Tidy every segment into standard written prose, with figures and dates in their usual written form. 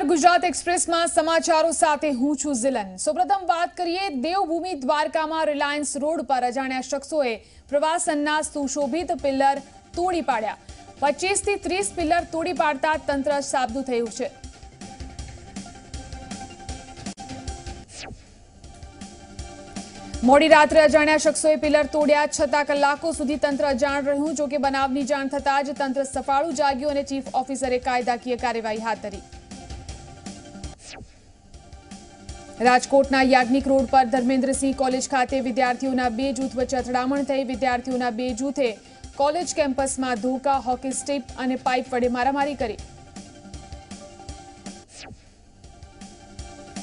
Gujarat express में समाचारों साथे हूं छुं जिलन। सौप्रथम बात करिए देवभूमि द्वारका में रिलायंस रोड पर अजाण्या शख्सोए प्रवासनना सुशोभित पिल्लर तोड़ी पाड्या। 25 થી 30 पिल्लर तोड़ी पाडता तंत्र साबदું થયું છે। मोडी रात्रे अजाण्या शख्सोए पिल्लर तोड्या छતાં કલાકો સુધી તંત્ર અજાણ રહ્યું। જો કે બનાવની જાણ થતાં જ તંત્ર સફાળું જાગ્યું અને ચીફ ઓફિસરે કાયદાકીય કાર્યવાહી હાથ ધરી। राजकोटना याज्ञिक रोड पर धर्मेन्द्रसिंह कॉलेज खाते विद्यार्थीओना 2 जूथ वच्चे અથડામણ થઈ। विद्यार्थीओना 2 जूथे कॉलेज केम्पस में धोका, हॉकी स्टिक और पाइप वडे मारामारी करी।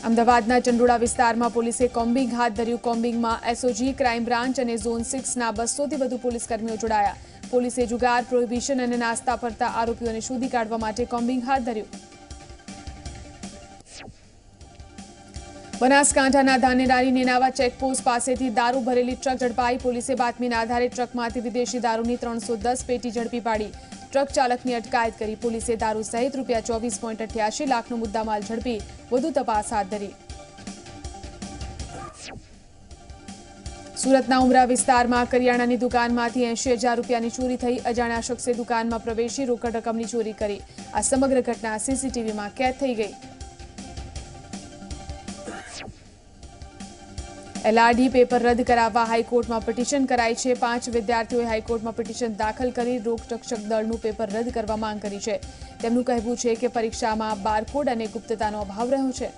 अमदावादना चंडोळा विस्तार में पोलीसे कोम्बिंग हाथ धर्યું। कोम्बिंग में एसओजी, क्राइम ब्रांच और झोन 6 ना 200 थी વધુ પોલીસકર્મીઓ જોડાયા। પોલીસે જુગાર, પ્રોહિબિશન और नास्ता फरता आरोपीओने शोधी काढवा माटे कोम्बिंग हाथ धर्યું। बनासकांठाना धानेरानी नेनावा चेकपोस्ट पासेथी दारू भरेली ट्रक झड़पाई। पोलीसे बातमीना आधारे ट्रकमांथी विदेशी दारूनी 310 पेटी झड़पी पाड़ी। ट्रक चालकनी अटकायत करी। पोलीसे दारू सहित ₹24.88 लाखनो मुद्दामाल झड़पी વધુ તપાસ हाथ धरी। सूरतना उमरा विस्तारमां करियाणानी दुकानमांथी 80,000 રૂપિયાની ચોરી થઈ। अजाण्या शख्से दुकानमां प्रवेशी रोकड़ रकमनी चोरी करी। आ समग्र घटना सीसीटीवीमां कैद थई गई। एलआरडी पेपर रद्द कराववा हाईकोर्ट में पिटिशन कराई है। 5 विद्यार्थीओए हाईकोर्ट में पिटिशन दाखल करी रोकटक्षक दळનું पेपर रद्द करवा मांग करी है। તેમનું કહેવું છે કે પરીક્ષામાં બારકોડ અને ગુપ્તતાનો અભાવ રહ્યો છે।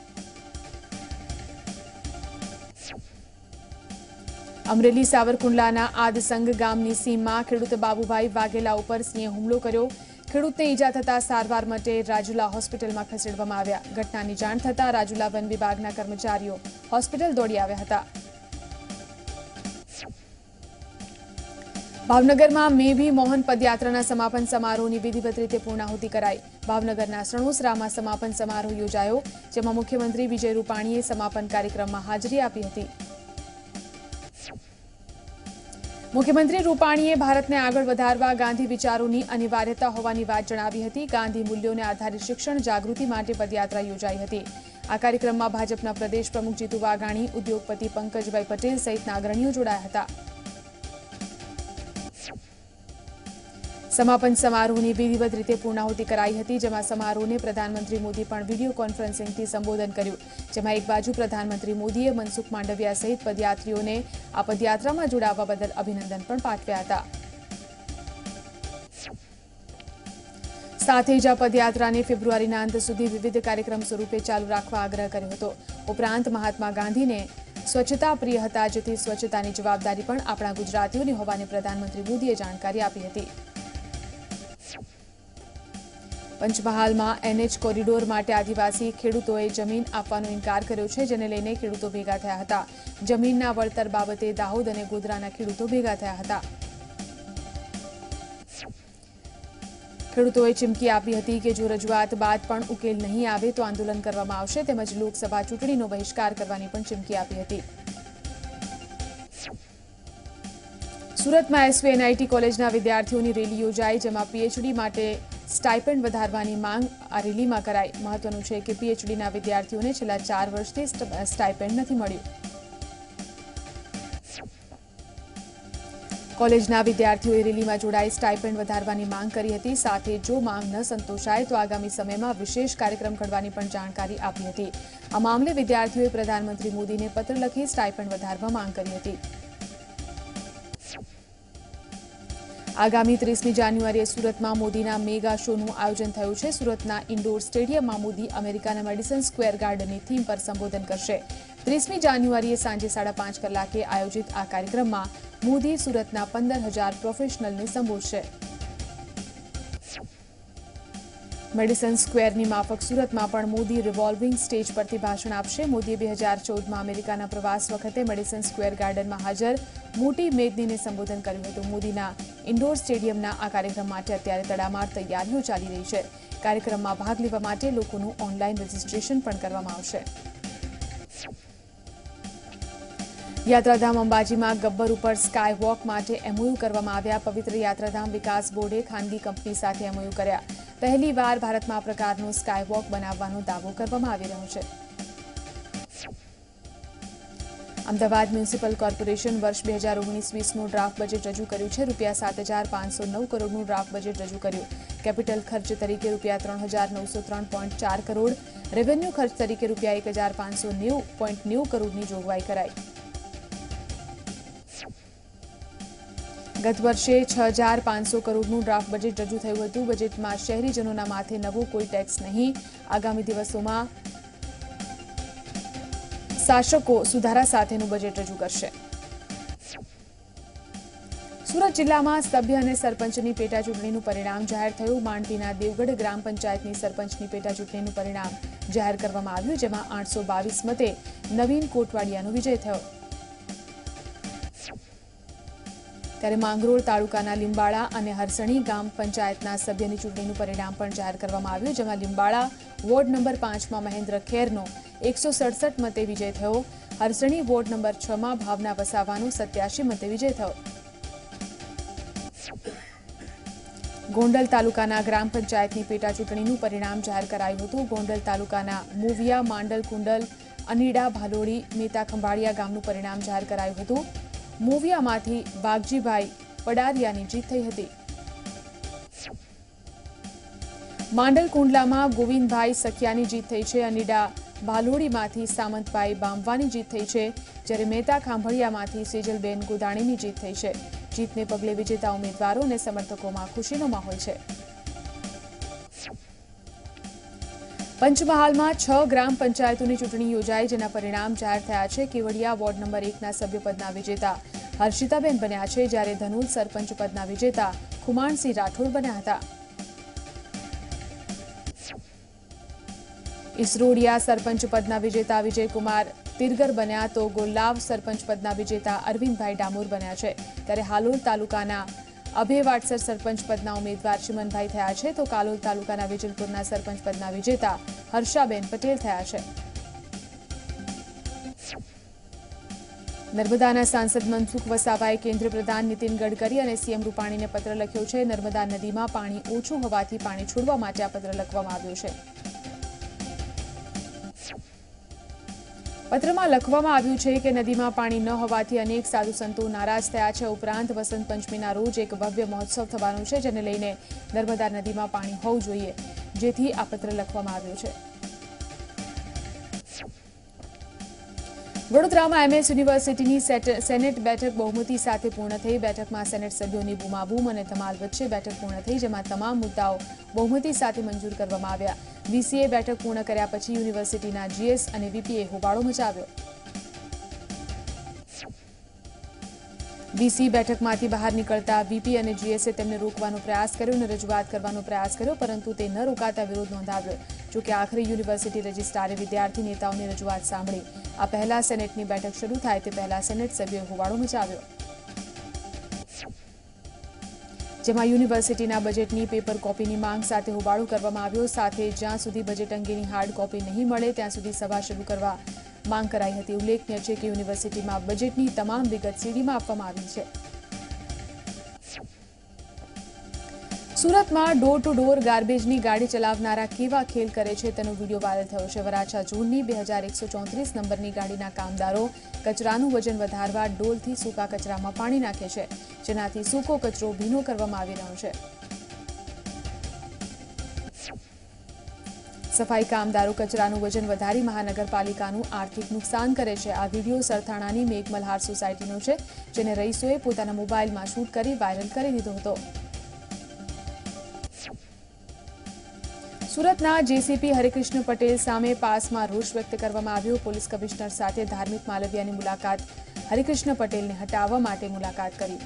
અમરેલી સાવરકુંડલાના આદસંગ ગામની સીમમાં ખેડૂત બાબુભાઈ વાઘેલા ઉપર સિંહે હુમલો કર્યો। ખેડૂતને ઈજા થતા સારવાર માટે રાજુલા હોસ્પિટલમાં ખસેડવામાં આવ્યા। ઘટનાની જાણ થતા રાજુલા વન વિભાગના કર્મચારીઓ હોસ્પિટલ દોડી આવ્યા હતા। ભાવનગરમાં મેભી મોહન પદયાત્રાના સમાપન સમારોહની વિધિવત રીતે પૂર્ણાહુતિ કરાઈ। ભાવનગરના સણોસરામાં સમાપન સમારોહ યોજાયો, જેમાં મુખ્યમંત્રી વિજય રૂપાણીએ સમાપન કાર્યક્રમમાં હાજરી આપી હતી। मुख्यमंत्री रूपाणीए भारतने आगळ वधारवा गांधी विचारोनी अनिवार्यता होवानी वात जणावी हती। गांधी मूल्योने आधारित शिक्षण जागृति माटे पदयात्रा योजाई हती। आ कार्यक्रममां भाजपना प्रदेश प्रमुख जीतू वाघाणी, उद्योगपति पंकजभाई पटेल सहितना अग्रणीओ जोडाया हता। समापन समारोहनी विधिवत रीते पूर्णाहुति कराई हती, जेमां समारोहने प्रधानमंत्री मोदी पण वीडियो कॉन्फरन्सिंगथी संबोधन कर्युं। जेमां एक बाजु प्रधानमंत्री मोदीए मनसुख मांडविया सहित पदयात्रीओने आ पदयात्रामां जोडावा बदल अभिनंदन पण पाठव्या हता। साथे ज आ पदयात्राने फेब्रुआरीना अंत सुधी विविध कार्यक्रम स्वरूपे चालू राखवा आग्रह कर्यो हतो। उपरांत महात्मा गांधीने स्वच्छता प्रिय हता, जेथी स्वच्छतानी जवाबदारी पण आपणा गुजरातीओनी होवानी प्रधानमंत्री मोदीए जाणकारी आपी हती। पंचमहाल में एनएच कॉरिडोर माटे आदिवासी खेडूतोए जमीन आपवानो इनकार कर्यो छे, जेने लईने खेडूतो भेगा थया हता। जमीनना वळतर बाबते दाहोद अने गोधराना खेडूतो भेगा थया हता। खेडूतोए चीमकी आपी हती के जो रजूआत बाद पण उकेल नहीं आवे तो आंदोलन करवामां आवशे, तेमज लोकसभा चूंटणीनो बहिष्कार करवानी पण चीमकी आपी हती। सूरत में एसवीएनआईटी कॉलेजना विद्यार्थीओनी रेली योजाई, जेमां पीएचडी माटे स्टाइपेंड वधारवानी मांग आ रेलीमां कराई। महत्वनुं छे के पीएचडीना विद्यार्थीओने छेल्ला 4 वर्षथी स्टाइपेंड नथी मळ्युं। कॉलेजना विद्यार्थीओए रेलीमां जोडाई स्टाइपेंड वधारवानी मांग करी हती। साथे जो मांग न संतोषाय तो आगामी समयमां विशेष कार्यक्रम घडવાની પણ જાણકારી આપી હતી। આ મામલે વિદ્યાર્થીઓએ પ્રધાનમંત્રી મોદીને પત્ર લખી સ્ટાઇपेंड વધારવા માંગ કરી હતી। आगामी 30 जान्युआरीए सूरतमां मोदीना मेगा शोनुं आयोजन थयुं छे। सूरतना इंडोर स्टेडियममां मोदी अमेरिकाना मेडिसन स्क्वेर गार्डननी थीम पर संबोधन करशे। 30 जान्युआरीए सांजे 5:30 कलाके आयोजित आ कार्यक्रममां मोदी सूरतना 15,000 प्रोफेशनलने संबोधशे। मेडिसन स्क्वेरनी माफक सूरतमां पण मोदी रिवोल्विंग स्टेज परथी भाषण आपशे। मोदीए 2014 में अमेरिकाना प्रवास वखते मेडिसन स्क्वेर गार्डन में हाजर मोटी मेदनीने संबोधन कर्युं हतुं। मोदीना इंडोर स्टेडियमना आ कार्यक्रम माटे अत्यारे तडामार तैयारीओ चाली रही छे। कार्यक्रममां भाग लेवा माटे लोकोनुं ऑनलाइन रजिस्ट्रेशन पण करवामां आवशे। यात्राधाम अंबाजी में गब्बर पर स्काय वॉक माटे एमओयू करवामां आव्या। पवित्र यात्राधाम विकास बोर्डे खानगी कंपनी साथे एमओयू कर्या। પહેલીવાર ભારતમાં આ પ્રકારનો સ્કાયવોક બનાવવાનો દાવો કરવામાં આવી રહ્યો છે. અમદાવાદ મ્યુનિસિપલ કોર્પોરેશન વર્ષ 2019-20નું ડ્રાફ્ટ બજેટ રજૂ કર્યું છે. ₹7,509 કરોડનું ડ્રાફ્ટ બજેટ રજૂ કર્યું. કેપિટલ ખર્ચ તરીકે ₹3,903.4 કરોડ, રેવન્યુ ખર્ચ તરીકે ₹1,590.90 કરોડની જોગવાઈ કરાઈ. ગત વર્ષે 6,500 કરોડનું ડ્રાફ્ટ બજેટ રજૂ થયું હતું. બજેટમાં શહેરીજનોના માથે નવો કોઈ ટેક્સ નહીં. આગામી દિવસોમાં શાસકો સુધારા સાથેનું બજેટ રજૂ કરશે. સુરત જિલ્લામાં સભ્ય અને સરપંચની પેટાચૂંટણીનું પરિણામ જાહેર થયું. માંડવીના દેવગઢ ગ્રામ પંચાયતની સરપંચની પેટાચૂંટણીનું પરિણામ જાહેર કરવામાં આવ્યું, જેમાં 822 મતે નવીન કોટવાડિયાનો વિજય થયો. ત્યારે માંગરોળ તાલુકાના લીંબાળા અને હરસણી ગામ પંચાયતના સભ્યની ચૂંટણીનું પરિણામ પણ જાહેર કરવામાં આવ્યું, જેમાં લીંબાળા વોર્ડ નંબર 5માં મહેન્દ્ર ખેરનો 167 મતે વિજય થયો. હરસણી વોર્ડ નંબર 6માં ભાવના વસાવાનો 87 મતે વિજય થયો. ગોંડલ તાલુકાના ગ્રામ પંચાયતની પેટાચૂંટણીનું પરિણામ જાહેર કરાયું હતું. ગોંડલ તાલુકાના મુવિયા, માંડલ, કુંડલ, અનીડા, ભાલોડી, મેતા ખંભાળિયા ગામનું પરિણામ જાહેર કરાયું હતું. મુવિયામાંથી વાઘજીભાઈ પડારિયાની જીત થઈ હતી. માંડલ કુંડલામાં ગોવિંદભાઈ સખિયાની જીત થઈ છે. અનીડા ભાલોડીમાંથી સામંતભાઈ બાંભવાની જીત થઈ છે, જ્યારે મેતા ખાંભળિયામાંથી સેજલબેન ગોદાણીની જીત થઈ છે. જીતને પગલે વિજેતા ઉમેદવારો અને સમર્થકોમાં ખુશીનો માહોલ છે. પંચમહાલમાં 6 ગ્રામ પંચાયતોની ચૂંટણી યોજાઈ, જેના પરિણામ જાહેર થયા છે. કેવડિયા વોર્ડ નંબર 1ના સભ્યપદના વિજેતા હર્ષિતાબેન બન્યા છે, જ્યારે ધનુલ સરપંચ પદના વિજેતા ખુમાણસિંહ રાઠોડ બન્યા હતા. ઇસરોડિયા સરપંચ પદના વિજેતા વિજયકુમાર તિરગર બન્યા, તો ગોલ્લાવ સરપંચ પદના વિજેતા અરવિંદભાઈ ડામોર બન્યા છે. ત્યારે હાલોલ તાલુકાના અભેવાડસર સરપંચ પદના ઉમેદવાર ચિમનભાઈ થયા છે, તો કાલોલ તાલુકાના વિજલપુરના સરપંચ પદના વિજેતા હર્ષાબેન પટેલ થયા છે. નર્મદાના સાંસદ મનસુખ વસાવાએ કેન્દ્રીય પ્રધાન નીતિન ગડકરી અને સીએમ રૂપાણીને પત્ર લખ્યો છે. નર્મદા નદીમાં પાણી ઓછું હોવાથી પાણી છોડવા માટે આ પત્ર લખવામાં આવ્યો છે. પત્રમાં લખવામાં આવ્યું છે કે નદીમાં પાણી ન હોવાથી અનેક સાધુ સંતો નારાજ થયા છે. ઉપરાંત વસંત પંચમીના રોજ એક ભવ્ય મહોત્સવ થવાનો છે, જેને લઈને નર્મદા નદીમાં પાણી હોવું જોઈએ, જેથી આ પત્ર લખવામાં આવ્યો છે. વડોદરામાં એમએસ યુનિવર્સિટીની સેનેટ બેઠક બહુમતી સાથે પૂર્ણ થઈ. બેઠકમાં સેનેટ સભ્યોની બૂમાબૂમ અને ધમાલ વચ્ચે બેઠક પૂર્ણ થઈ, જેમાં તમામ મુદ્દાઓ બહુમતી સાથે મંજૂર કરવામાં આવ્યા. વીસીએ બેઠક પૂર્ણ કર્યા પછી યુનિવર્સિટીના જીએસ અને વીપીએ હોબાળો મચાવ્યો. વીસી બેઠકમાંથી બહાર નીકળતા વીપી અને જીએસે તેમને રોકવાનો પ્રયાસ કર્યો અને રજૂઆત કરવાનો પ્રયાસ કર્યો, પરંતુ તે ન રોકાતા વિરોધ નોંધાવ્યો. જોકે આખરે યુનિવર્સિટી રજિસ્ટ્રારે વિદ્યાર્થી નેતાઓની રજૂઆત સાંભળી. આ પહેલા સેનેટની બેઠક શરૂ થાય તે પહેલા સેનેટ સભ્યોએ હોબાળો મચાવ્યો, જેમાં યુનિવર્સિટીના બજેટની પેપર કોપીની માંગ સાથે હોબાળો કરવામાં આવ્યો. સાથે જ્યાં સુધી બજેટ અંગેની હાર્ડ કોપી નહીં મળે ત્યાં સુધી સભા શરૂ કરવા માંગ કરાઈ હતી. ઉલ્લેખનીય છે કે યુનિવર્સિટીમાં બજેટની તમામ વિગત સીડીમાં આપવામાં આવી છે. સુરતમાં ડોર ટુ ડોર ગાર્બેજની ગાડી ચલાવનારા કેવા ખેલ કરે છે તેનો વિડીયો વાયરલ થયો છે. વરાછા ઝોનની 2134 નંબરની ગાડીના કામદારો કચરાનું વજન વધારવા ડોલથી સૂકા કચરામાં પાણી નાખે છે, જેનાથી સૂકો કચરો ભીનો કરવામાં આવી રહ્યો છે. સફાઈ કામદારો કચરાનું વજન વધારી મહાનગરપાલિકાનું આર્થિક નુકસાન કરે છે. આ વિડીયો સરથાણાની મેઘમલ્હાર સોસાયટીનો છે, જેને રહીશોએ પોતાના મોબાઈલમાં શૂટ કરી વાયરલ કરી દીધો હતો. સુરતના જેસીપી હરિકૃષ્ણ પટેલ સામે પાસમાં રોષ વ્યક્ત કરવામાં આવ્યો. પોલીસ કમિશનર સાથે ધાર્મિક માલવિયાની મુલાકાત હરિકૃષ્ણ પટેલને હટાવવા માટે મુલાકાત કરી.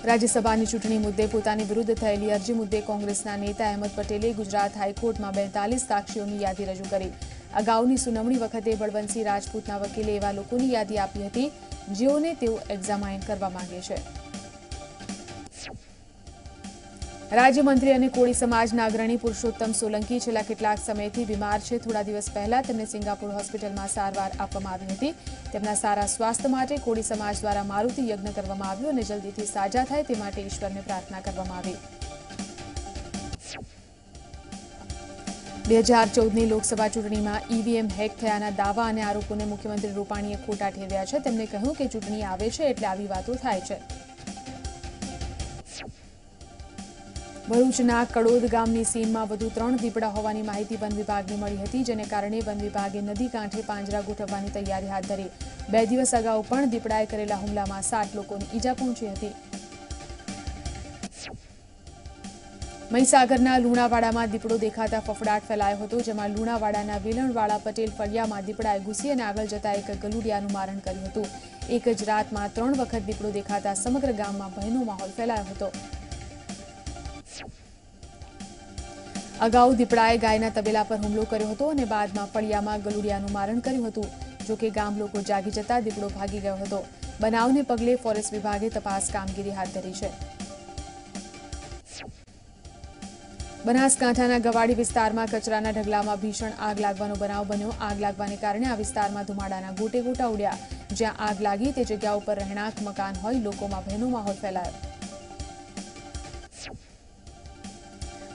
રાજ્યસભાની ચૂંટણી મુદ્દે પોતાની વિરુદ્ધ થયેલી અરજી મુદ્દે કોંગ્રેસના નેતા અહેમદ પટેલે ગુજરાત હાઈકોર્ટમાં 42 સાક્ષીઓની યાદી રજૂ કરી. અગાઉની સુનાવણી વખતે બળવંતસિંહ રાજપૂતના વકીલે એવા લોકોની યાદી આપી હતી, જેઓને તેઓ એક્ઝામાઇન કરવા માંગે છે. રાજ્યમંત્રી અને કોળી સમાજના અગ્રણી પુરુષોત્તમ સોલંકી છેલ્લા કેટલાક સમયથી બીમાર છે. થોડા દિવસ પહેલા તેમને સિંગાપુર હોસ્પિટલમાં સારવાર આપવામાં આવી હતી. તેમના સારા સ્વાસ્થ્ય માટે કોળી સમાજ દ્વારા મારુતિ યજ્ઞ કરવામાં આવ્યો અને જલ્દીથી સાજા થાય તે માટે ઈશ્વરને પ્રાર્થના કરવામાં આવી. 2014ની લોકસભા ચૂંટણીમાં ઈવીએમ હેક થયાના દાવા અને આરોપોને મુખ્યમંત્રી રૂપાણીએ ખોટા ઠેરવ્યા છે. તેમણે કહ્યું કે ચૂંટણી આવે છે એટલે આવી વાતો થાય છે. ભરૂચના કડોદ ગામની સીમમાં વધુ 3 દીપડા હોવાની માહિતી વન વિભાગને મળી હતી, જેને કારણે વન વિભાગે નદી કાંઠે પાંજરા ગોઠવવાની તૈયારી હાથ ધરી. 2 દિવસ અગાઉ પણ દીપડાએ કરેલા હુમલામાં 7 લોકોને ઈજા પહોંચી હતી. મહીસાગરના લુણાવાડામાં દીપડો દેખાતા ફફડાટ ફેલાયો હતો, જેમાં લુણાવાડાના વેલણવાળા પટેલ ફળિયામાં દીપડાએ ઘૂસી અને આગળ જતા એક ગલુડિયાનું મારણ કર્યું હતું. એક જ રાતમાં 3 વખત દીપડો દેખાતા સમગ્ર ગામમાં ભયનો માહોલ ફેલાયો હતો. અગાઉ દીપડાએ ગાયના તબેલા પર હુમલો કર્યો હતો અને બાદમાં ફળિયામાં ગલુડિયાનું મારણ કર્યું હતું. જોકે ગામ લોકો જાગી જતા દીપડો ભાગી ગયો હતો. બનાવને પગલે ફોરેસ્ટ વિભાગે તપાસ કામગીરી હાથ ધરી છે. બનાસકાંઠાના ગવાડી વિસ્તારમાં કચરાના ઢગલામાં ભીષણ આગ લાગવાનો બનાવ બન્યો. આગ લાગવાને કારણે આ વિસ્તારમાં ધુમાડાના ગોટે ગોટા ઉડ્યા. જ્યાં આગ લાગી તે જગ્યા ઉપર રહેણાંક મકાન હોય લોકોમાં ભયનો માહોલ ફેલાયો.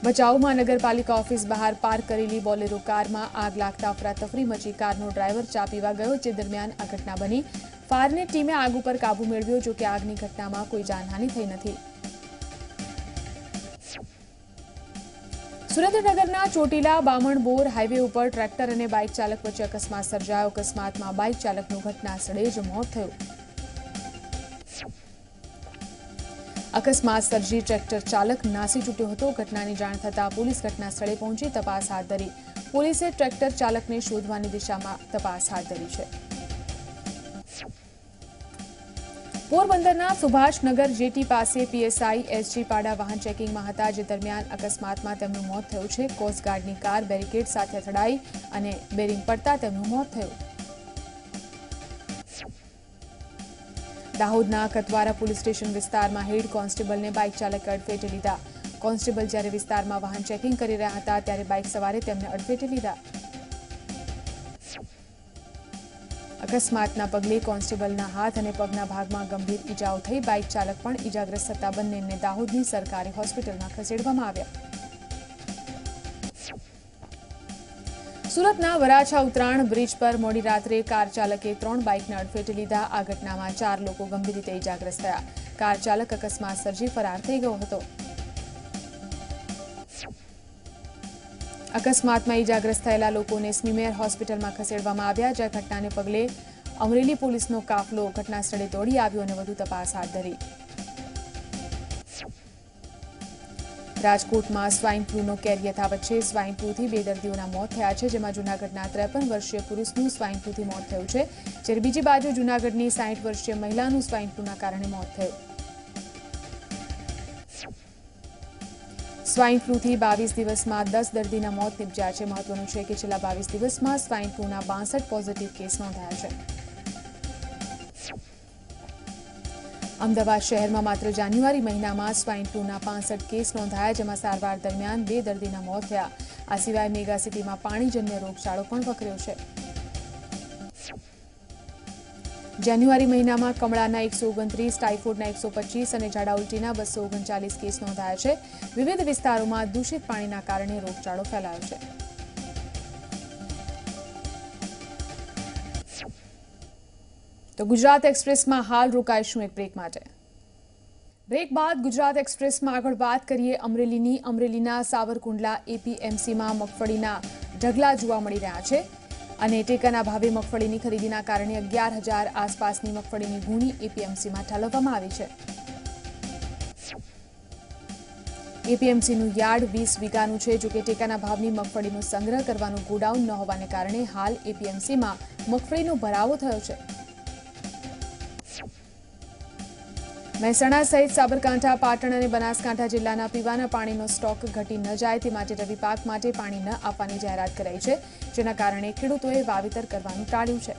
ભચાઉમાં નગરપાલિકા ઓફિસ બહાર પાર્ક કરેલી બોલેરો કારમાં આગ લાગતા અફરાતફરી મચી. કારનો ડ્રાઈવર ચા પીવા ગયો, જે દરમિયાન આ ઘટના બની. ફાયરની ટીમે આગ ઉપર કાબુ મેળવ્યો, જો કે આગની ઘટનામાં કોઈ જાનહાનિ થઈ નથી. સુરેન્દ્રનગરના ચોટીલા બામણબોર હાઈવે ઉપર ટ્રેક્ટર અને બાઇક ચાલક વચ્ચે અકસ્માત સર્જાયો. અકસ્માતમાં બાઇક ચાલકનું ઘટના સ્થળે જ મોત થયું. અકસ્માત સર્જી ટ્રેક્ટર ચાલક નાસી છૂટ્યો હતો. ઘટનાની જાણ થતાં પોલીસ ઘટના સ્થળે પહોંચી તપાસ હાથ ધરી. પોલીસે ટ્રેક્ટર ચાલકને શોધવાની દિશામાં તપાસ હાથ ધરી છે. પોરબંદરના સુભાષનગર જેટી પાસે પીએસઆઈ એસજી પાડા વાહન ચેકિંગમાં હતા, જે દરમિયાન અકસ્માતમાં તેમનું મોત થયું છે. કોસ્ટગાર્ડની કાર બેરિકેડ સાથે અથડાઈ અને બેરિંગ પડતા તેમનું મોત થયું. દાહોદના કતવારા પોલીસ સ્ટેશન વિસ્તારમાં હેડ કોન્સ્ટેબલને બાઇક ચાલકે અડફેટે લીધા. કોન્સ્ટેબલ જ્યારે વિસ્તારમાં વાહન ચેકિંગ કરી રહ્યા હતા ત્યારે બાઇક સવારે તેમને અડફેટે લીધા. અકસ્માતના પગલે કોન્સ્ટેબલના હાથ અને પગના ભાગમાં ગંભીર ઈજાઓ થઈ. બાઇક ચાલક પણ ઈજાગ્રસ્ત થતા બંનેને દાહોદની સરકારી હોસ્પિટલમાં ખસેડવામાં આવ્યા. સુરતના વરાછા ઉતરાણ બ્રિજ પર મોડી રાત્રે કાર ચાલકે 3 બાઇકને અડફેટે લીધા. આ ઘટનામાં 4 લોકો ગંભીર રીતે ઈજાગ્રસ્ત થયા. કાર ચાલક અકસ્માત સર્જી ફરાર થઈ ગયો હતો. અકસ્માતમાં ઈજાગ્રસ્ત થયેલા લોકોને સ્મીમેર હોસ્પિટલમાં ખસેડવામાં આવ્યા, જ્યાં ઘટનાને પગલે અમરેલી પોલીસનો કાફલો ઘટના સ્થળે દોડી આવ્યો અને વધુ તપાસ હાથ ધરી. રાજકોટમાં સ્વાઇન ફ્લૂનો કેર યથાવત છે. સ્વાઇન ફ્લૂથી 2 દર્દીઓના મોત થયા છે, જેમાં જૂનાગઢના 53 વર્ષીય પુરુષનું સ્વાઇન ફ્લૂથી મોત થયું છે, જ્યારે બીજી બાજુ જૂનાગઢની 60 વર્ષીય મહિલાનું સ્વાઇન ફ્લૂના કારણે મોત થયું. સ્વાઇન ફ્લૂથી 22 દિવસમાં 10 દર્દીના મોત નિપજ્યા છે. મહત્વનું છે કે છેલ્લા 22 દિવસમાં સ્વાઇન ફ્લૂના 62 પોઝિટિવ કેસ નોંધાયા છે. અમદાવાદ શહેરમાં માત્ર જાન્યુઆરી મહિનામાં સ્વાઇન ફ્લૂના 65 કેસ નોંધાયા, જેમાં સારવાર દરમિયાન 2 દર્દીના મોત થયા. આ સિવાય મેગા સિટીમાં પાણીજન્ય રોગચાળો પણ વકર્યો છે. જાન્યુઆરી મહિનામાં કમળાના 129, ટાઇફોઇડના 125 અને ઝાડા ઉલટીના 239 કેસ નોંધાયા છે. વિવિધ વિસ્તારોમાં દૂષિત પાણીના કારણે રોગચાળો ફેલાયો છે. તો ગુજરાત એક્સપ્રેસમાં હાલ રોકાઈશું એક બ્રેક માટે. બ્રેક બાદ ગુજરાત એક્સપ્રેસમાં આગળ વાત કરીએ અમરેલીની. અમરેલીના સાવરકુંડલા એપીએમસીમાં મગફળીના ઢગલા જોવા મળી રહ્યા છે અને ટેકાના ભાવે મગફળીની ખરીદીના કારણે 11,000 આસપાસની મગફળીની ગુણી એપીએમસીમાં ઠાલવવામાં આવી છે. એપીએમસીનું યાર્ડ 20 વીઘાનું છે. જોકે ટેકાના ભાવની મગફળીનો સંગ્રહ કરવાનું ગોડાઉન ન હોવાને કારણે હાલ એપીએમસીમાં મગફળીનો ભરાવો થયો છે. મહેસાણા સહિત સાબરકાંઠા, પાટણ અને બનાસકાંઠા જિલ્લાના પીવાના પાણીનો સ્ટોક ઘટી ન જાય તે માટે રવિ પાક માટે પાણી ન આપવાની જાહેરાત કરાઈ છે, જેના કારણે ખેડૂતોએ વાવેતર કરવાનું ટાળ્યું છે.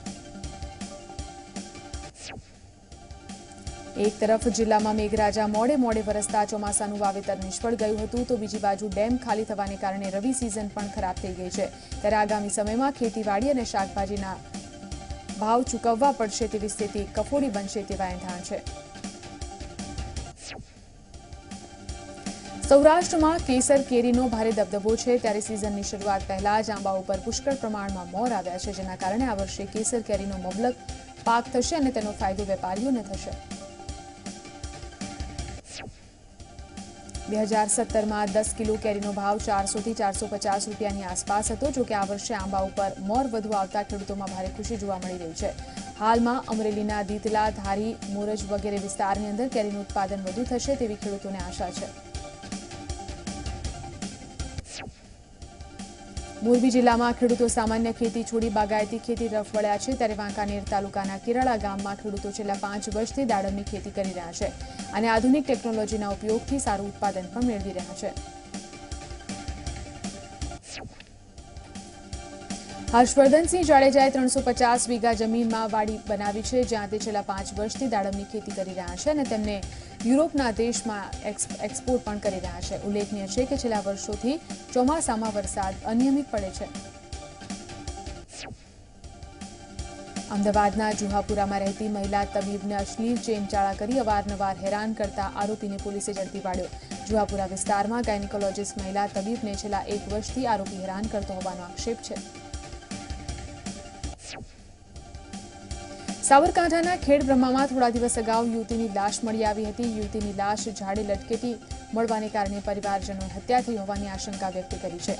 એક તરફ જિલ્લામાં મેઘરાજા મોડે વરસતા ચોમાસાનું વાવેતર નિષ્ફળ ગયું હતું, તો બીજી બાજુ ડેમ ખાલી થવાને કારણે રવિ સિઝન પણ ખરાબ થઈ ગઈ છે. ત્યારે આગામી સમયમાં ખેતીવાડી અને શાકભાજીના ભાવ ચૂકવવા પડશે તેવી સ્થિતિ કફોડી બનશે તેવા એંધાણ છે. સૌરાષ્ટ્રમાં કેસર કેરીનો ભારે દબદબો છે. ત્યારે સિઝનની શરૂઆત પહેલા જ આંબા ઉપર પુષ્કળ પ્રમાણમાં મોર આવ્યા છે, જેના કારણે આ વર્ષે કેસર કેરીનો મબલક પાક થશે અને તેનો ફાયદો વેપારીઓને થશે. 2017માં 10 કિલો કેરીનો ભાવ 400 થી 450 રૂપિયાની આસપાસ હતો. જોકે આ વર્ષે આંબા ઉપર મોર વધુ આવતા ખેડૂતોમાં ભારે ખુશી જોવા મળી રહી છે. હાલમાં અમરેલીના દીતલા, ધારી, મોરજ વગેરે વિસ્તારની અંદર કેરીનું ઉત્પાદન વધુ થશે તેવી ખેડૂતોને આશા છે. મોરબી જિલ્લામાં ખેડૂતો સામાન્ય ખેતી છોડી બાગાયતી ખેતી તરફ વળ્યા છે. ત્યારે વાંકાનેર તાલુકાના કેરાળા ગામમાં ખેડૂતો છેલ્લા 5 વર્ષથી દાડમની ખેતી કરી રહ્યા છે અને આધુનિક ટેકનોલોજીના ઉપયોગથી સારું ઉત્પાદન પણ મેળવી રહ્યા છે. હર્ષવર્ધનસિંહ જાડેજાએ 350 વીઘા જમીનમાં વાડી બનાવી છે, જ્યાં તે છેલ્લા 5 વર્ષથી દાડમની ખેતી કરી રહ્યા છે અને તેમને યુરોપના દેશમાં એક્સપોર્ટ પણ કરી રહ્યા છે. ઉલ્લેખનીય છે કે છેલ્લા વર્ષોથી ચોમાસામાં વરસાદ અનિયમિત પડે છે. અમદાવાદના જુહાપુરામાં રહેતી મહિલા તબીબને અશ્લીલ ચેનચાળા કરી અવારનવાર હેરાન કરતા આરોપીને પોલીસે ઝડપી પાડ્યો. જુહાપુરા વિસ્તારમાં ગાયનેકોલોજીસ્ટ મહિલા તબીબને છેલ્લા 1 વર્ષથી આરોપી હેરાન કરતો હોવાનો આક્ષેપ છે. સાબરકાંઠાના ખેડબ્રહ્મામાં થોડા દિવસ અગાઉ યુવતીની લાશ મળી આવી હતી. યુવતીની લાશ ઝાડે લટકેતી મળવાને કારણે પરિવારજનોએ હત્યા થઈ હોવાની આશંકા વ્યક્ત કરી છે.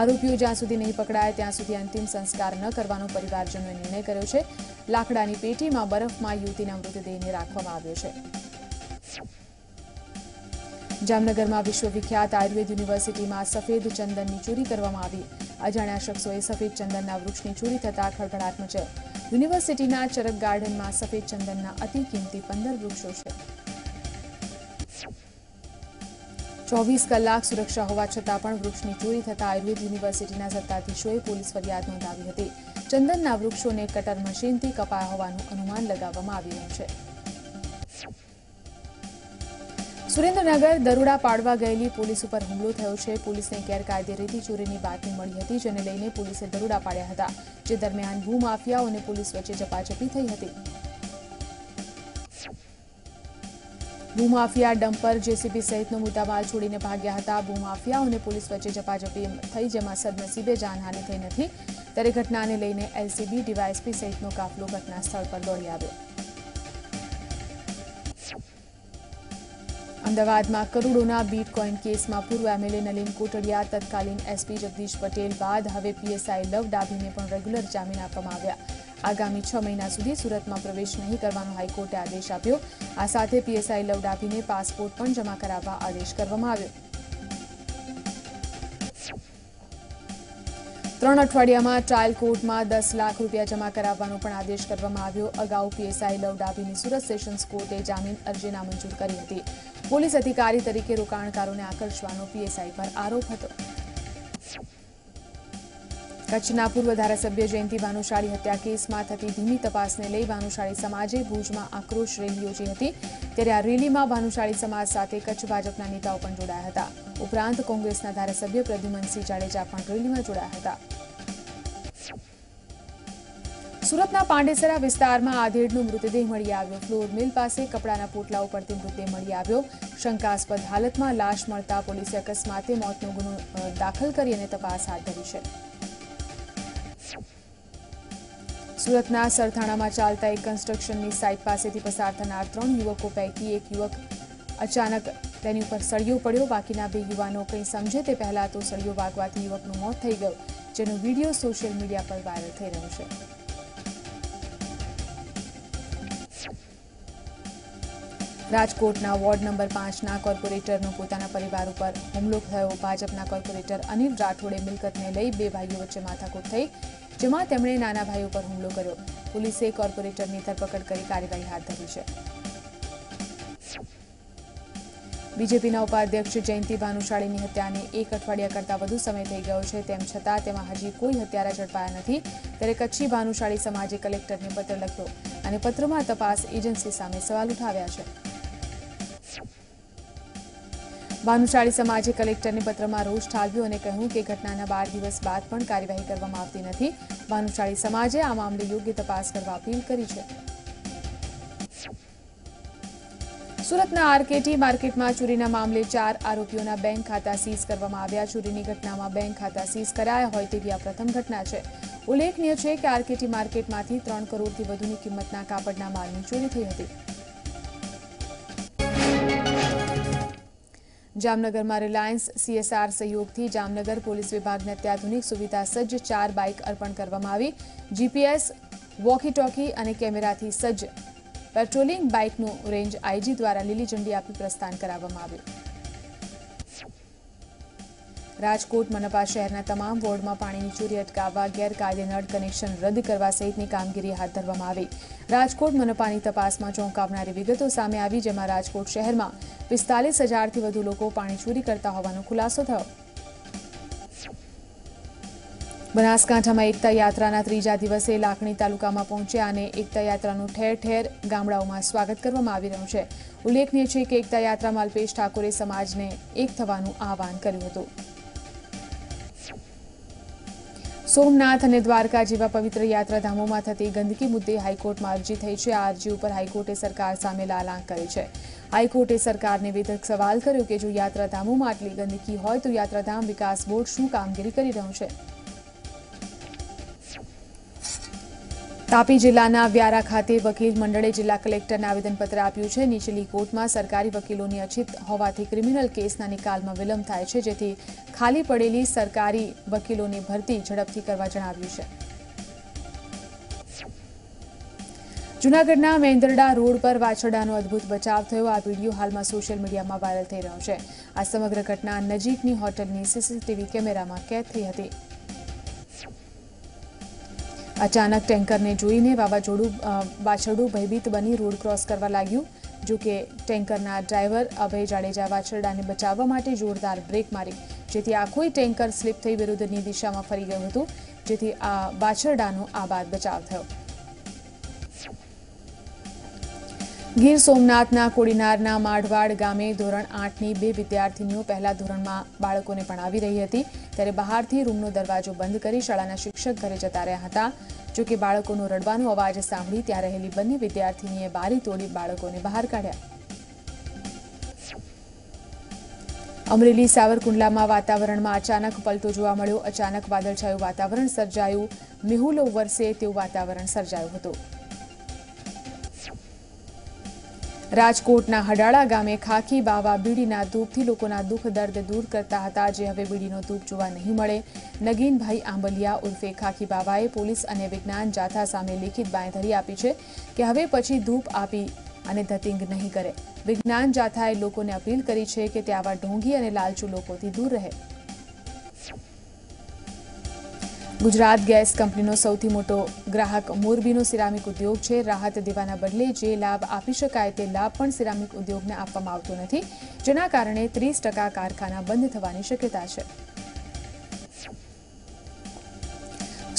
આરોપીઓ જ્યાં સુધી નહીં પકડાય ત્યાં સુધી અંતિમ સંસ્કાર ન કરવાનો પરિવારજનોએ નિર્ણય કર્યો છે. લાકડાની પેટીમાં બરફમાં યુવતીના મૃતદેહને રાખવામાં આવ્યો છે. જામનગરમાં વિશ્વવિખ્યાત આયુર્વેદ યુનિવર્સિટીમાં સફેદ ચંદનની ચોરી કરવામાં આવી. અજાણ્યા શખ્સોએ સફેદ ચંદનના વૃક્ષની ચોરી થતા ખળભળાટ મચ્યો. યુનિવર્સિટીના ચરક ગાર્ડનમાં સફેદ ચંદનના અતિ કિંમતી 15 વૃક્ષો છે. 24 કલાક સુરક્ષા હોવા છતાં પણ વૃક્ષની ચોરી થતા આયુર્વેદ યુનિવર્સિટીના સત્તાધીશોએ પોલીસ ફરિયાદ નોંધાવી હતી. ચંદનના વૃક્ષોને કટર મશીનથી કપાયા હોવાનું અનુમાન લગાવવામાં આવી રહ્યું છે. સુરેન્દ્રનગર દરોડા પાડવા ગયેલી પોલીસ ઉપર હુમલો થયો છે. પોલીસને ગેરકાયદે રીતે ચોરીની બાતમી મળી હતી, જેને લઈને પોલીસે દરોડા પાડ્યા હતા. જે દરમિયાન ભૂમાફિયાઓ અને પોલીસ વચ્ચે ઝપાઝપી થઈ હતી. ભૂમાફિયા ડમ્પર, જેસીબી સહિતનો મુદ્દામાલ છોડીને ભાગ્યા હતા. ભૂમાફિયાઓ અને પોલીસ વચ્ચે ઝપાઝપી થઈ, જેમાં સદનસીબે જાનહાનિ થઈ નથી. ત્યારે ઘટનાને લઈને એલસીબી, ડીવાયએસપી સહિતનો કાફલો ઘટના સ્થળ પર દોડી આવ્યો. અમદાવાદમાં કરોડોના બિટકોઇન કેસમાં પૂર્વ એમએલએ નલિન કોટડિયા, તત્કાલીન એસપી જગદીશ પટેલ બાદ હવે પીએસઆઈ લવ ડાભીને પણ રેગ્યુલર જામીન આપવામાં આવ્યા. આગામી 6 મહિના સુધી સુરતમાં પ્રવેશ નહીં કરવાનો હાઈકોર્ટે આદેશ આપ્યો. આ સાથે પીએસઆઈ લવ ડાભીને પાસપોર્ટ પણ જમા કરાવવા આદેશ કરવામાં આવ્યો. 3 અઠવાડિયામાં ટ્રાયલ કોર્ટમાં 10 લાખ રૂપિયા જમા કરાવવાનો પણ આદેશ કરવામાં આવ્યો. અગાઉ પીએસઆઈ લવ ડાભીની સુરત સેશન્સ કોર્ટે જામીન અરજી નામંજૂર કરી હતી. પોલીસ અધિકારી તરીકે રોકાણકારોને આકર્ષવાનો પીએસઆઈ પર આરોપ હતો. કચ્છના પૂર્વ ધારાસભ્ય જયંતિ ભાનુશાળી હત્યા કેસમાં થતી ધીમી તપાસને લઈ ભાનુશાળી સમાજે ભુજમાં આક્રોશ રેલી યોજી હતી. ત્યારે આ રેલીમાં ભાનુશાળી સમાજ સાથે કચ્છ ભાજપના નેતાઓ પણ જોડાયા હતા. ઉપરાંત કોંગ્રેસના ધારાસભ્ય પ્રદ્યુમનસિંહ જાડેજા પણ રેલીમાં જોડાયા હતા. સુરતના પાંડેસરા વિસ્તારમાં આધેડનો મૃતદેહ મળી આવ્યો. ફ્લોર મિલ પાસે કપડાના પોટલા ઉપરથી મૃતદેહ મળી આવ્યો. શંકાસ્પદ હાલતમાં લાશ મળતા પોલીસે અકસ્માતે મોતનો ગુનો દાખલ કરી અને તપાસ હાથ ધરી છે. સુરતના સરથાણામાં ચાલતા એક કન્સ્ટ્રક્શનની સાઇટ પાસેથી પસાર થનાર 3 યુવકો પૈકી એક યુવક અચાનક તેની ઉપર સળિયો પડ્યો. બાકીના 2 યુવાનો કંઈ સમજે તે પહેલા તો સળિયો વાગવાથી યુવકનું મોત થઈ ગયું, જેનો વિડીયો સોશિયલ મીડિયા પર વાયરલ થઈ રહ્યો છે. રાજકોટના વોર્ડ નંબર 5ના કોર્પોરેટરનો પોતાના પરિવાર ઉપર હુમલો થયો. ભાજપના કોર્પોરેટર અનિલ રાઠોડે મિલકતને લઈ 2 ભાઈઓ વચ્ચે માથાકૂટ થઈ, જેમાં તેમણે નાના ભાઈ ઉપર હુમલો કર્યો. પોલીસે કોર્પોરેટરની ધરપકડ કરી કાર્યવાહી હાથ ધરી છે. બીજેપીના ઉપાધ્યક્ષ જયંતિ ભાનુશાળીની હત્યાને 1 અઠવાડિયા કરતાં વધુ સમય થઈ ગયો છે, તેમ છતાં તેમાં હજી કોઈ હત્યારા ઝડપાયા નથી. ત્યારે કચ્છી ભાનુશાળી સમાજે કલેક્ટરને પત્ર લખ્યો અને પત્રમાં તપાસ એજન્સી સામે સવાલ ઉઠાવ્યા છે. ભાનુશાળી સમાજે કલેક્ટરને પત્રમાં રોષ ઠાલવ્યો અને કહ્યું કે ઘટનાના 12 દિવસ બાદ પણ કાર્યવાહી કરવામાં આવતી નથી. ભાનુશાળી સમાજે આ મામલે યોગ્ય તપાસ કરવા અપીલ કરી છે. સુરતના આરકેટી માર્કેટમાં ચોરીના મામલે 4 આરોપીઓના બેંક ખાતા સીઝ કરવામાં આવ્યા. ચોરીની ઘટનામાં બેંક ખાતા સીઝ કરાયા હોય તેવી આ પ્રથમ ઘટના છે. ઉલ્લેખનીય છે કે આરકેટી માર્કેટમાંથી 3 કરોડથી વધુની કિંમતના કાપડના માલની ચોરી થઈ હતી. જામનગરમાં રિલાયન્સ CSR સહયોગથી જામનગર પોલીસ વિભાગને અત્યાધુનિક સુવિધા સજ્જ 4 બાઇક અર્પણ કરવામાં આવી. GPS, વોકી ટોકી અને કેમેરાથી સજ્જ પેટ્રોલિંગ બાઇકનું રેન્જ IG દ્વારા લીલી ઝંડી આપી પ્રસ્થાન કરાવવામાં આવ્યું. રાજકોટ મનપા શહેરના તમામ વોર્ડમાં પાણીની ચોરી અટકાવવા ગેરકાયદે નળ કનેક્શન રદ કરવા સહિતની કામગીરી હાથ ધરવામાં આવી. રાજકોટ મનપાની તપાસમાં ચોંકાવનારી વિગતો સામે આવી, જેમાં રાજકોટ શહેરમાં 45,000થી વધુ લોકો પાણી ચોરી કરતા હોવાનો ખુલાસો થયો. બનાસકાંઠામાં એકતા યાત્રાના 3જા દિવસે લાખણી તાલુકામાં પહોંચ્યા અને એકતા યાત્રાનું ઠેર ઠેર ગામડાઓમાં સ્વાગત કરવામાં આવી રહ્યું છે. ઉલ્લેખનીય છે કે એકતા યાત્રામાં અલ્પેશ ઠાકોરે સમાજને એક થવાનું આહવાન કર્યું હતું. સોમનાથ અને દ્વારકા જેવા પવિત્ર યાત્રાધામોમાં થતી ગંદકી મુદ્દે હાઈકોર્ટમાં અરજી થઈ છે. આ અરજી ઉપર હાઈકોર્ટે સરકાર સામે લાલાંક કરી છે. હાઈકોર્ટે સરકારને વિધક સવાલ કર્યો કે જો યાત્રાધામોમાં આટલી ગંદકી હોય તો યાત્રાધામ વિકાસ બોર્ડ શું કામગીરી કરી રહ્યું છે. તાપી જિલ્લાના વ્યારા ખાતે વકીલ મંડળે જિલ્લા કલેક્ટરને આવેદનપત્ર આપ્યું છે. નીચલી કોર્ટમાં સરકારી વકીલોની અછત હોવાથી ક્રિમિનલ કેસના નિકાલમાં વિલંબ થાય છે, જેથી ખાલી પડેલી સરકારી વકીલોની ભરતી ઝડપથી કરવા જણાવ્યું છે. જૂનાગઢના મેંદરડા રોડ પર વાછરડાનો અદભુત બચાવ થયો. આ વિડીયો હાલમાં સોશિયલ મીડિયામાં વાયરલ થઈ રહ્યો છે. આ સમગ્ર ઘટના નજીકની હોટલની CCTV કેમેરામાં કેદ થઈ હતી. અચાનક ટેન્કરને જોઈને વાછરડું ભયભીત બની રોડ ક્રોસ કરવા લાગ્યું. જોકે ટેન્કરના ડ્રાઈવર અભય જાડેજા વાછરડાને બચાવવા માટે જોરદાર બ્રેક મારી, જેથી આખું ટેન્કર સ્લીપ થઈ વિરુદ્ધની દિશામાં ફરી ગયું હતું, જેથી આ વાછરડાનો આબાદ બચાવ થયો. ગીર સોમનાથના કોડીનારના માઢવાડ ગામે ધોરણ 8ની 2 વિદ્યાર્થીનીઓ પહેલા ધોરણમાં બાળકોને ભણાવી રહી હતી, ત્યારે બહારથી રૂમનો દરવાજો બંધ કરી શાળાના શિક્ષક ઘરે જતા રહ્યા હતા. જોકે બાળકોનો રડવાનો અવાજ સાંભળી ત્યાં રહેલી બંને વિદ્યાર્થીનીએ બારી તોડી બાળકોને બહાર કાઢ્યા. અમરેલી સાવરકુંડલામાં વાતાવરણમાં અચાનક પલટો જોવા મળ્યો. અચાનક વાદળછાયું વાતાવરણ સર્જાયું. મેહુલો વરસે તેવું વાતાવરણ સર્જાયું હતું. રાજકોટના હડાળા ગામે ખાખી બાવા બીડીના ધૂપથી લોકોના દુઃખ દર્દ દૂર કરતા હતા, જે હવે બીડીનો ધૂપ જોવા નહીં મળે. નગીનભાઈ આંબલિયા ઉર્ફે ખાખી બાવાએ પોલીસ અને વિજ્ઞાન જાથા સામે લેખિત બાંયધરી આપી છે કે હવે પછી ધૂપ આપી અને ધતિંગ નહીં કરે. વિજ્ઞાન જાથાએ લોકોને અપીલ કરી છે કે તે આવા ઢોંગી અને લાલચુ લોકોથી દૂર રહે. ગુજરાત ગેસ કંપનીનો સૌથી મોટો ગ્રાહક મોરબીનો સિરામિક ઉદ્યોગ છે. રાહત દેવાના બદલે જે લાભ આપી શકાય તે લાભ પણ સિરામિક ઉદ્યોગને આપવામાં આવતો નથી, જેના કારણે 30% કારખાના બંધ થવાની શક્યતા છે.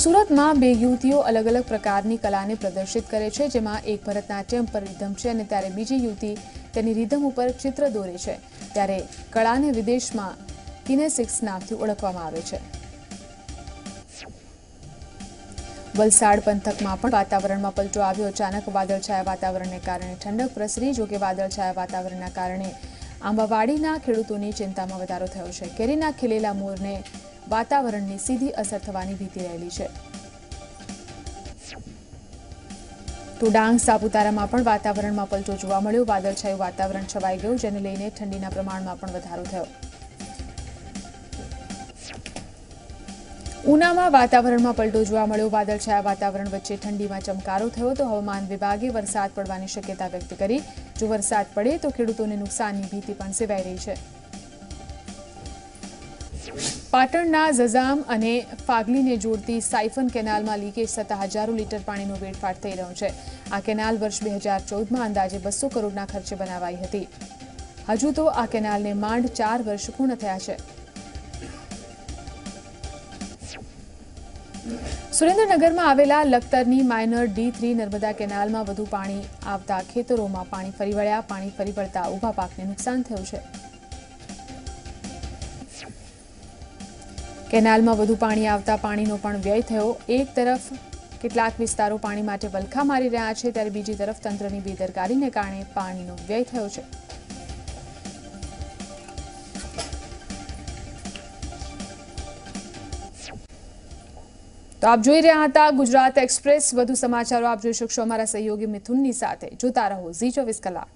સુરતમાં 2 યુવતીઓ અલગ અલગ પ્રકારની કલાને પ્રદર્શિત કરે છે, જેમાં એક ભરતનાટ્યમ પર રિધમ છે અને ત્યારે બીજી યુવતી તેની રિધમ ઉપર ચિત્ર દોરે છે. ત્યારે કળાને વિદેશમાં કિનેસિક્સ નામથી ઓળખવામાં આવે છે. વલસાડ પંથકમાં પણ વાતાવરણમાં પલટો આવ્યો. અચાનક વાદળછાયા વાતાવરણને કારણે ઠંડક પ્રસરી. જોકે વાદળછાયા વાતાવરણના કારણે આંબાવાડીના ખેડૂતોની ચિંતામાં વધારો થયો છે. કેરીના ખીલેલા મોરને વાતાવરણની સીધી અસર થવાની ભીતિ રહેલી છે. તો ડાંગ સાપુતારામાં પણ વાતાવરણમાં પલટો જોવા મળ્યો. વાદળછાયું વાતાવરણ છવાઈ ગયું, જેને લઈને ઠંડીના પ્રમાણમાં પણ વધારો થયો. ઉનામાં વાતાવરણમાં પલટો જોવા મળ્યો. વાદળછાયા વાતાવરણ વચ્ચે ઠંડીમાં ચમકારો થયો. તો હવામાન વિભાગે વરસાદ પડવાની શક્યતા વ્યક્ત કરી. જો વરસાદ પડે તો ખેડૂતોને નુકસાનની ભીતિ પણ સેવાઈ રહી છે. પાટણના ઝઝામ અને ફાગલીને જોડતી સાયફન કેનાલમાં લીકેજ થતા હજારો લીટર પાણીનો વેડફાટ થઈ રહ્યો છે. આ કેનાલ વર્ષ 2014માં અંદાજે 200 કરોડના ખર્ચે બનાવાઈ હતી. હજુ તો આ કેનાલને માંડ 4 વર્ષ પૂર્ણ થયા છે. સુરેન્દ્રનગરમાં આવેલા લખતરની માઇનર D3 નર્મદા કેનાલમાં વધુ પાણી આવતા ખેતરોમાં પાણી ફરી વળ્યા. પાણી ફરી વળતા ઊભા પાકને નુકસાન થયું છે. કેનાલમાં વધુ પાણી આવતા પાણીનો પણ વ્યય થયો. એક તરફ કેટલાક વિસ્તારો પાણી માટે વલખા મારી રહ્યા છે, ત્યારે બીજી તરફ તંત્રની બેદરકારીને કારણે પાણીનો વ્યય થયો છે. તો આપ જોઈ રહ્યા હતા ગુજરાત એક્સપ્રેસ. વધુ સમાચારો આપ જોઈ શકશો અમારા સહયોગી મિથુનની સાથે. જોતા રહો Zee 24 કલાક.